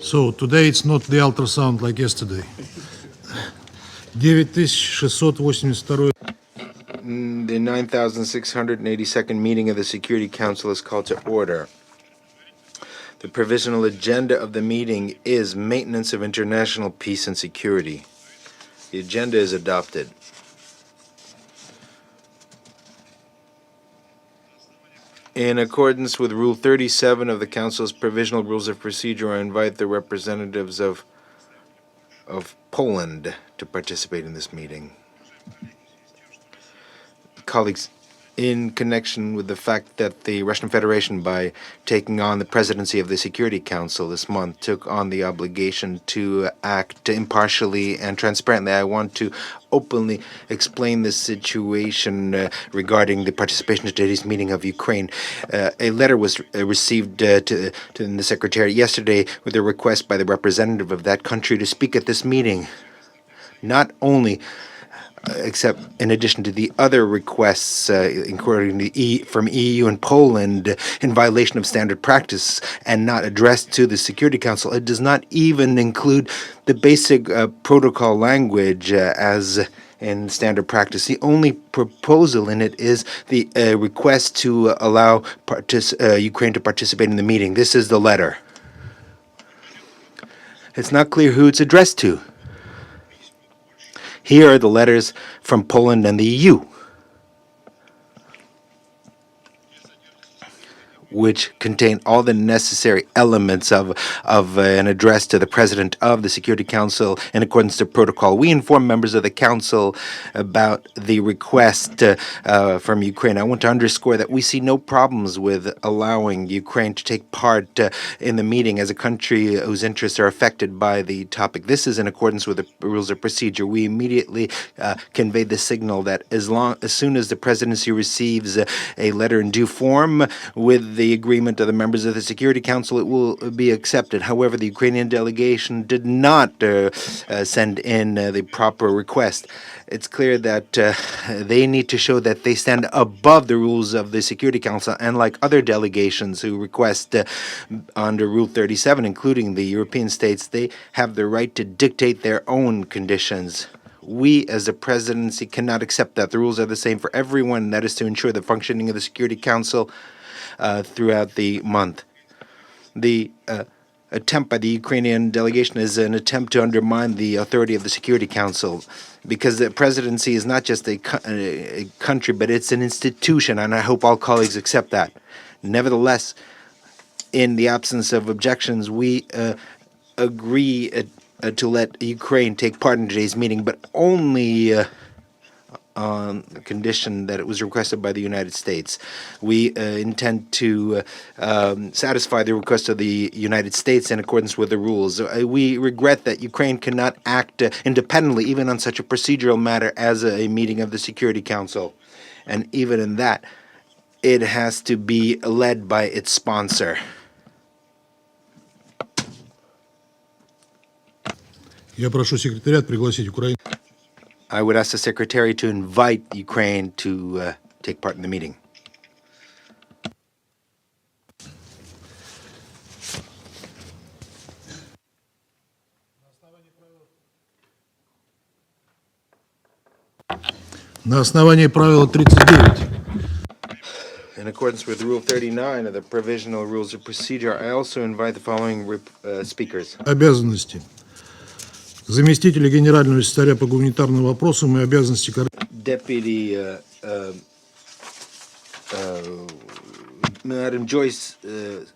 So today it's not the ultrasound like yesterday. 9682. The 9,682nd meeting of the Security Council is called to order. The provisional agenda of the meeting is maintenance of international peace and security. The agenda is adopted. In accordance with Rule 37 of the Council's Provisional Rules of Procedure, I invite the representatives of Poland to participate in this meeting. Colleagues, in connection with the fact that the Russian Federation, by taking on the presidency of the Security Council this month, took on the obligation to act impartially and transparently, I want to openly explain the situation regarding the participation in today's meeting of Ukraine. A letter was received to the Secretariat yesterday with a request by the representative of that country to speak at this meeting. Not only except in addition to the other requests, including from EU and Poland, in violation of standard practice and not addressed to the Security Council. It does not even include the basic protocol language as in standard practice. The only proposal in it is the request to allow Ukraine to participate in the meeting. This is the letter. It's not clear who it's addressed to. Here are the letters from Poland and the EU, which contain all the necessary elements of an address to the President of the Security Council in accordance to protocol. We inform members of the Council about the request from Ukraine. I want to underscore that we see no problems with allowing Ukraine to take part in the meeting as a country whose interests are affected by the topic. This is in accordance with the rules of procedure. We immediately conveyed the signal that as soon as the Presidency receives a letter in due form with the agreement of the members of the Security Council, it will be accepted. However, the Ukrainian delegation did not send in the proper request. It's clear that they need to show that they stand above the rules of the Security Council, and like other delegations who request under Rule 37, including the European states, they have the right to dictate their own conditions. We, as a presidency, cannot accept that. The rules are the same for everyone. That is to ensure the functioning of the Security Council throughout the month. The attempt by the Ukrainian delegation is an attempt to undermine the authority of the Security Council, because the presidency is not just a country, but it's an institution, and I hope all colleagues accept that. Nevertheless, in the absence of objections, we agree to let Ukraine take part in today's meeting, but only on the condition that it was requested by the United States. We intend to satisfy the request of the United States in accordance with the rules. We regret that Ukraine cannot act independently, even on such a procedural matter as a meeting of the Security Council. And even in that, it has to be led by its sponsor. Я прошу секретариат пригласить Украину. I would ask the Secretary to invite Ukraine to take part in the meeting. На основании правила 39. In accordance with Rule 39 of the Provisional Rules of Procedure, I also invite the following speakers. Обязанности. Заместителя генерального секретаря по гуманитарным вопросам и обязанности Deputy Madam Joyce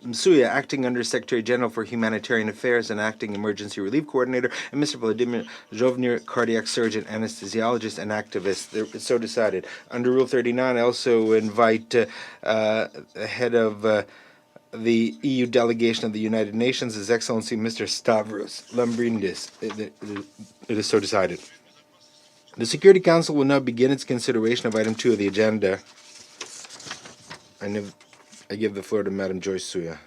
Msuya, Acting Under Secretary General for Humanitarian Affairs and Acting Emergency Relief Coordinator, and Mr. Vladimir Zhovnir, Cardiac Surgeon, Anesthesiologist, and Activist. It's so decided. Under Rule 39, I also invite the head of the EU delegation of the United Nations, His Excellency Mr. Stavros Lambrinidis. It is so decided. The Security Council will now begin its consideration of item 2 of the agenda. I give the floor to Madam Joyce Suya.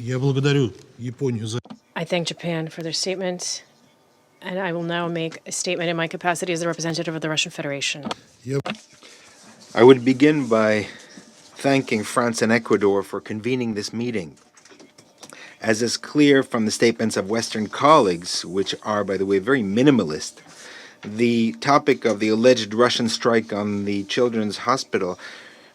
Я благодарю Японию за I thank Japan for their statement And I will now make a statement in my capacity as the representative of the Russian Federation. I would begin by thanking France and Ecuador for convening this meeting. As is clear from the statements of Western colleagues, which are, by the way, very minimalist, the topic of the alleged Russian strike on the Children's Hospital,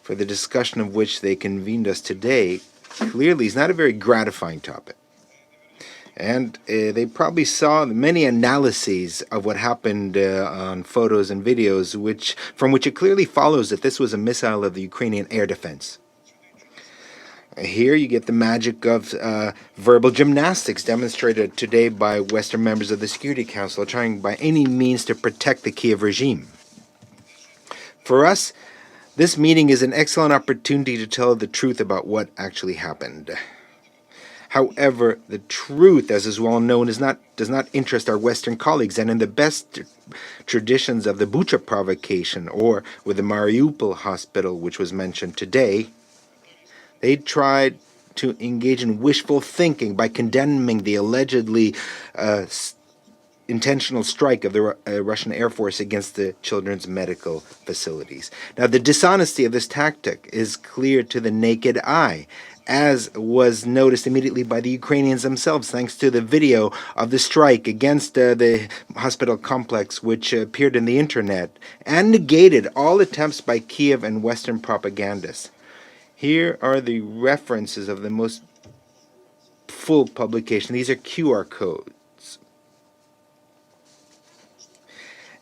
for the discussion of which they convened us today, clearly is not a very gratifying topic. And they probably saw many analyses of what happened on photos and videos, from which it clearly follows that this was a missile of the Ukrainian air defense. Here you get the magic of verbal gymnastics demonstrated today by Western members of the Security Council, trying by any means to protect the Kiev regime. For us, this meeting is an excellent opportunity to tell the truth about what actually happened. However, the truth, as is well known, does not interest our Western colleagues, and in the best traditions of the Bucha provocation, or with the Mariupol hospital, which was mentioned today, they tried to engage in wishful thinking by condemning the allegedly intentional strike of the Russian Air Force against the children's medical facilities. Now, the dishonesty of this tactic is clear to the naked eye, as was noticed immediately by the Ukrainians themselves, thanks to the video of the strike against the hospital complex, which appeared in the internet, and negated all attempts by Kiev and Western propagandists. Here are the references of the most full publication. These are QR codes.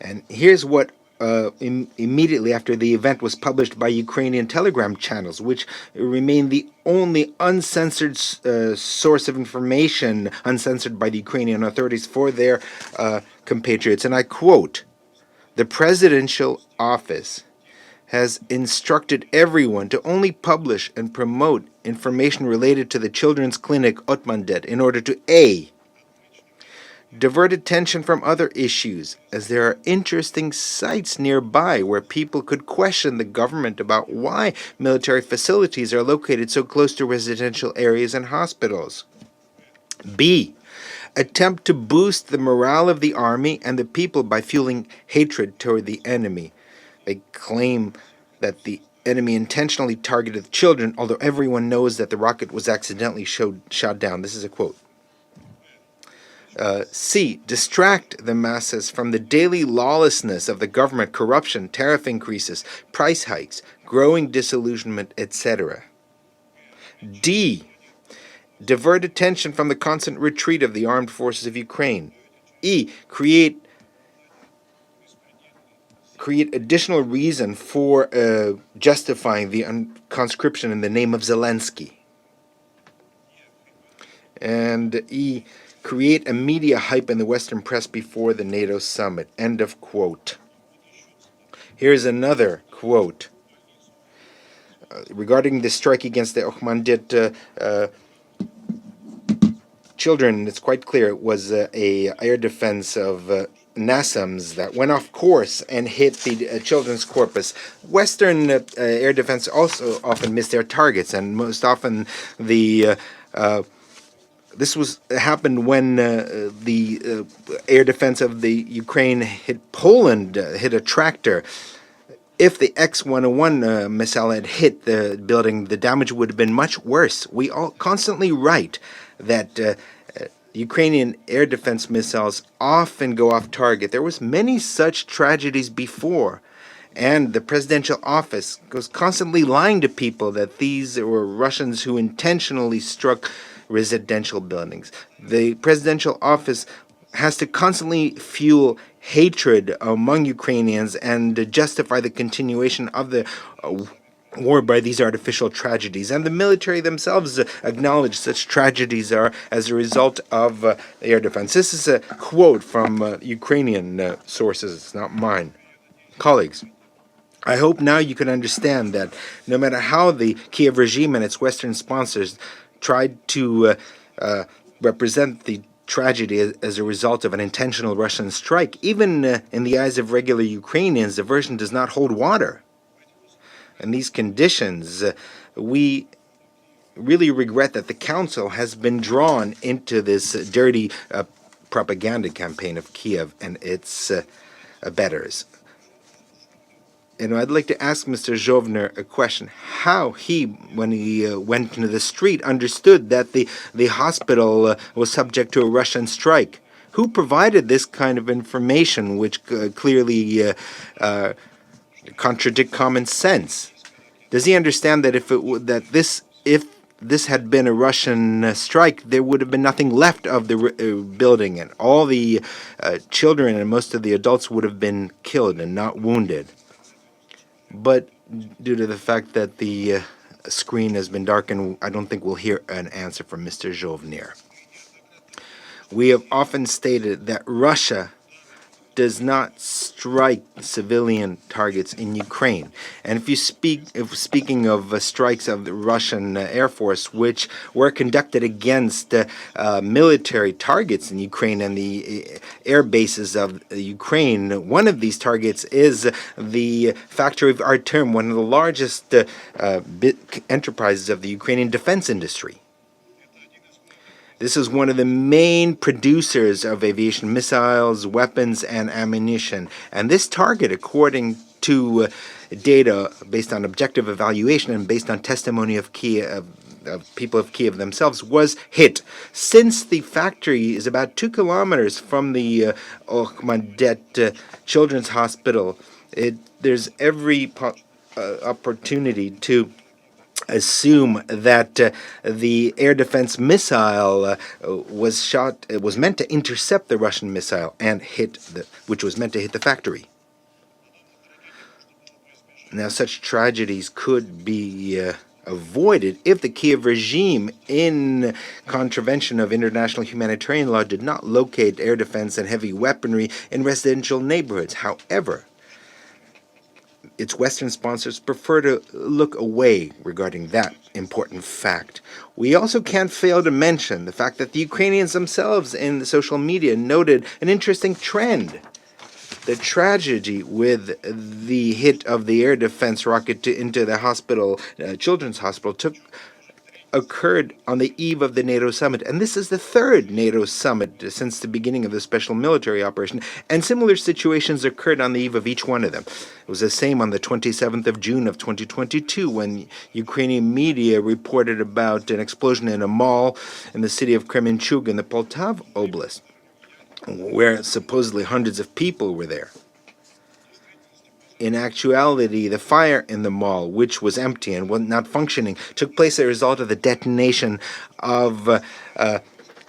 And here's what immediately after the event was published by Ukrainian Telegram channels, which remain the only uncensored source of information, uncensored by the Ukrainian authorities for their compatriots. And I quote, "The presidential office has instructed everyone to only publish and promote information related to the children's clinic Otmandet in order to A, divert attention from other issues, as there are interesting sites nearby where people could question the government about why military facilities are located so close to residential areas and hospitals. B, attempt to boost the morale of the army and the people by fueling hatred toward the enemy. They claim that the enemy intentionally targeted children, although everyone knows that the rocket was accidentally shot down." This is a quote. C, distract the masses from the daily lawlessness of the government, corruption, tariff increases, price hikes, growing disillusionment, etc. D, divert attention from the constant retreat of the armed forces of Ukraine. E, create additional reason for justifying the conscription in the name of Zelensky. And E, create a media hype in the Western press before the NATO summit. End of quote. Here's another quote. Regarding the strike against the Okhmandet children, it's quite clear it was a air defense of NASAMS that went off course and hit the children's corpus. Western air defense also often miss their targets, and most often this happened when the air defense of the Ukraine hit Poland, hit a tractor. If the X-101 missile had hit the building, the damage would have been much worse. We all constantly write that Ukrainian air defense missiles often go off target. There was many such tragedies before, and the presidential office was constantly lying to people that these were Russians who intentionally struck residential buildings. The presidential office has to constantly fuel hatred among Ukrainians and justify the continuation of the war by these artificial tragedies. And the military themselves acknowledge such tragedies are as a result of air defense. This is a quote from Ukrainian sources, it's not mine. Colleagues, I hope now you can understand that no matter how the Kiev regime and its Western sponsors tried to represent the tragedy as a result of an intentional Russian strike, even in the eyes of regular Ukrainians, the version does not hold water. In these conditions, we really regret that the Council has been drawn into this dirty propaganda campaign of Kiev and its abettors. And I'd like to ask Mr. Zhovner a question. How he, when he went into the street, understood that the hospital was subject to a Russian strike? Who provided this kind of information, which clearly contradict common sense? Does he understand that if this had been a Russian strike, there would have been nothing left of the building, and all the children and most of the adults would have been killed and not wounded? But due to the fact that the screen has been darkened, I don't think we'll hear an answer from Mr. Zhovner. We have often stated that Russia does not strike civilian targets in Ukraine. And if speaking of strikes of the Russian Air Force, which were conducted against military targets in Ukraine and the air bases of Ukraine, one of these targets is the factory of Artem, one of the largest enterprises of the Ukrainian defense industry. This is one of the main producers of aviation missiles, weapons, and ammunition. And this target, according to data based on objective evaluation and based on testimony of Kiev, of people of Kiev themselves, was hit. Since the factory is about 2 kilometers from the Okhmadet Children's Hospital, there's every opportunity to assume that the air defense missile was meant to intercept the Russian missile and which was meant to hit the factory. Now, such tragedies could be avoided if the Kiev regime, in contravention of international humanitarian law, did not locate air defense and heavy weaponry in residential neighborhoods. However, its Western sponsors prefer to look away regarding that important fact. We also can't fail to mention the fact that the Ukrainians themselves in the social media noted an interesting trend. The tragedy with the hit of the air defense rocket into the hospital, children's hospital, occurred on the eve of the NATO summit. And this is the third NATO summit since the beginning of the special military operation. And similar situations occurred on the eve of each one of them. It was the same on the 27th of June of 2022 when Ukrainian media reported about an explosion in a mall in the city of Kremenchug in the Poltava Oblast, where supposedly hundreds of people were there. In actuality, the fire in the mall, which was empty and was not functioning, took place as a result of the detonation of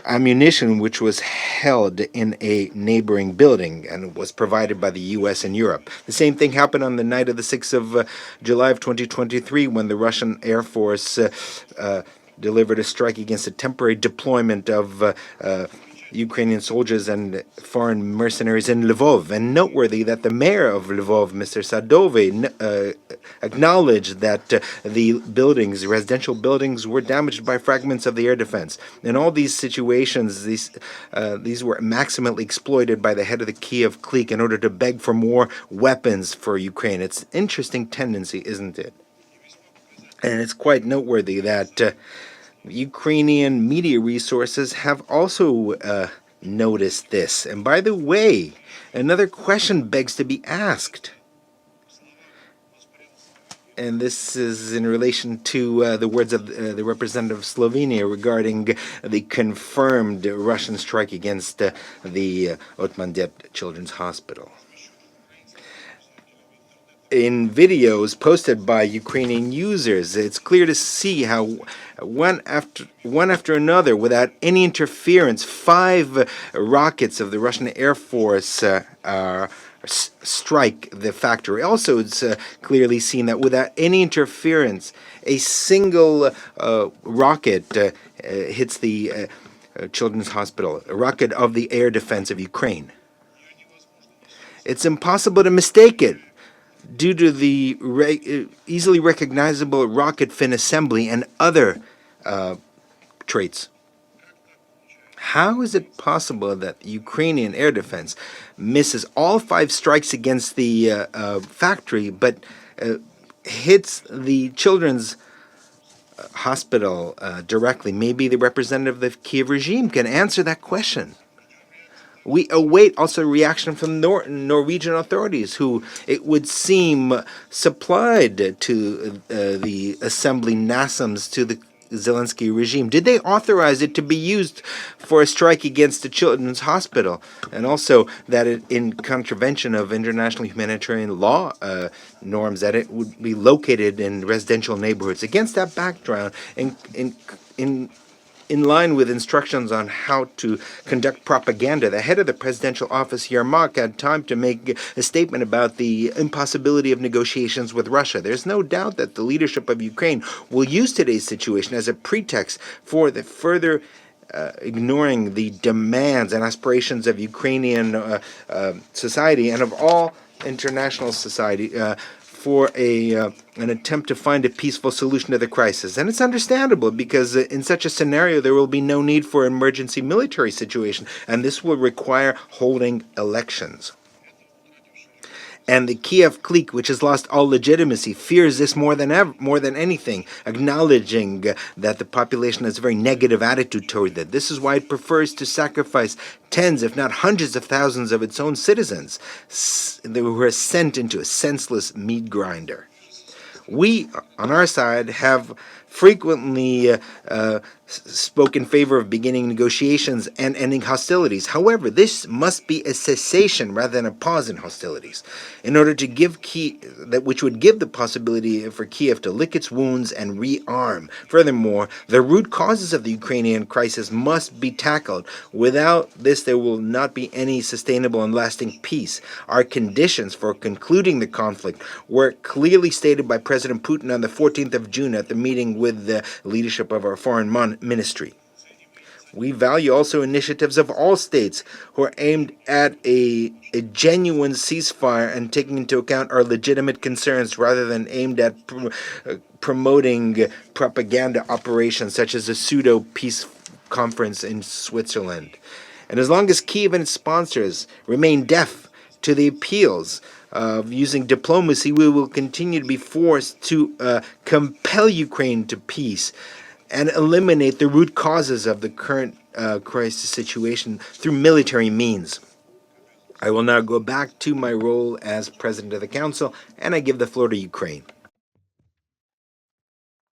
ammunition which was held in a neighboring building and was provided by the U.S. and Europe. The same thing happened on the night of the 6th of July of 2023 when the Russian Air Force delivered a strike against a temporary deployment of Ukrainian soldiers and foreign mercenaries in Lvov. And noteworthy that the mayor of Lvov, Mr. Sadovy, acknowledged that the buildings, residential buildings, were damaged by fragments of the air defense. In all these situations, these were maximally exploited by the head of the Kiev clique in order to beg for more weapons for Ukraine. It's an interesting tendency, isn't it? And it's quite noteworthy that Ukrainian media resources have also noticed this. And by the way, another question begs to be asked. And this is in relation to the words of the representative of Slovenia regarding the confirmed Russian strike against the Okhmadet Children's Hospital. In videos posted by Ukrainian users, it's clear to see how one after another, without any interference, 5 rockets of the Russian Air Force strike the factory. Also, it's clearly seen that without any interference, a single rocket hits the children's hospital, a rocket of the air defense of Ukraine. It's impossible to mistake it due to the easily recognizable rocket fin assembly and other traits. How is it possible that Ukrainian air defense misses all 5 strikes against the factory, but hits the children's hospital directly? Maybe the representative of the Kiev regime can answer that question. We await also reaction from Norwegian authorities, who it would seem supplied to the assembly NASAMS to the Zelensky regime. Did they authorize it to be used for a strike against the children's hospital? And also that it, in contravention of international humanitarian law norms, that it would be located in residential neighborhoods. Against that background, in line with instructions on how to conduct propaganda, the head of the presidential office, Yermak, had time to make a statement about the impossibility of negotiations with Russia. There's no doubt that the leadership of Ukraine will use today's situation as a pretext for the further ignoring the demands and aspirations of Ukrainian society and of all international society for an attempt to find a peaceful solution to the crisis. And it's understandable, because in such a scenario there will be no need for emergency military situation, and this will require holding elections. And the Kiev clique, which has lost all legitimacy, fears this more than anything, acknowledging that the population has a very negative attitude toward that. This is why it prefers to sacrifice tens, if not hundreds of thousands of its own citizens who are sent into a senseless meat grinder. We, on our side, have frequently spoke in favor of beginning negotiations and ending hostilities. However, this must be a cessation rather than a pause in hostilities, in order to give which would give the possibility for Kiev to lick its wounds and rearm. Furthermore, the root causes of the Ukrainian crisis must be tackled. Without this, there will not be any sustainable and lasting peace. Our conditions for concluding the conflict were clearly stated by President Putin on the 14th of June at the meeting with the leadership of our foreign ministry. We value also initiatives of all states who are aimed at a genuine ceasefire and taking into account our legitimate concerns, rather than aimed at promoting propaganda operations such as the pseudo-peace conference in Switzerland. And as long as Kiev and its sponsors remain deaf to the appeals of using diplomacy, we will continue to be forced to compel Ukraine to peace and eliminate the root causes of the current crisis situation through military means. I will now go back to my role as President of the Council, and I give the floor to Ukraine.